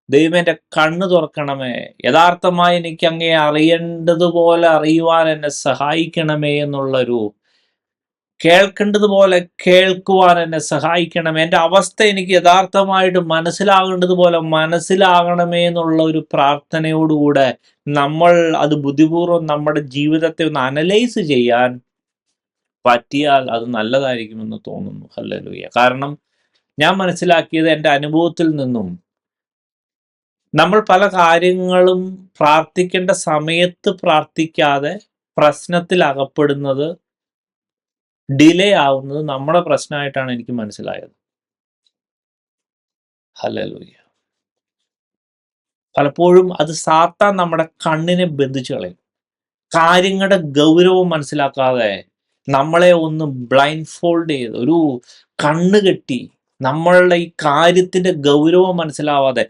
ദൈവമേ എൻ്റെ കണ്ണ് തുറക്കണമേ, യഥാർത്ഥമായി എനിക്ക് അങ്ങേ അറിയേണ്ടതുപോലെ അറിയുവാൻ എന്നെ സഹായിക്കണമേ എന്നുള്ളൊരു, കേൾക്കേണ്ടതുപോലെ കേൾക്കുവാൻ എന്നെ സഹായിക്കണമേ, എൻ്റെ അവസ്ഥ എനിക്ക് യഥാർത്ഥമായിട്ട് മനസ്സിലാകേണ്ടതുപോലെ മനസ്സിലാകണമേ എന്നുള്ള ഒരു പ്രാർത്ഥനയോടുകൂടെ നമ്മൾ അത് ബുദ്ധിപൂർവ്വം നമ്മുടെ ജീവിതത്തെ ഒന്ന് അനലൈസ് ചെയ്യാൻ പറ്റിയാൽ അത് നല്ലതായിരിക്കുമെന്ന് തോന്നുന്നു. ഹല്ലേലൂയ. കാരണം ഞാൻ മനസ്സിലാക്കിയത് എൻ്റെ അനുഭവത്തിൽ നിന്നും, നമ്മൾ പല കാര്യങ്ങളും പ്രാർത്ഥിക്കേണ്ട സമയത്ത് പ്രാർത്ഥിക്കാതെ പ്രശ്നത്തിൽ അകപ്പെടുന്നത്, ഡിലേ ആവുന്നത് നമ്മുടെ പ്രശ്നമായിട്ടാണ് എനിക്ക് മനസ്സിലായത്. ഹല്ലേലൂയ. പലപ്പോഴും അത് സാത്താൻ നമ്മുടെ കണ്ണിനെ ബന്ധിച്ചു കളയും. കാര്യങ്ങളുടെ ഗൗരവം മനസ്സിലാക്കാതെ നമ്മളെ ഒന്ന് ബ്ലൈൻഡ് ഫോൾഡ് ചെയ്ത്, ഒരു കണ്ണ് കെട്ടി, നമ്മളുടെ ഈ കാര്യത്തിന്റെ ഗൗരവം മനസ്സിലാവാതെ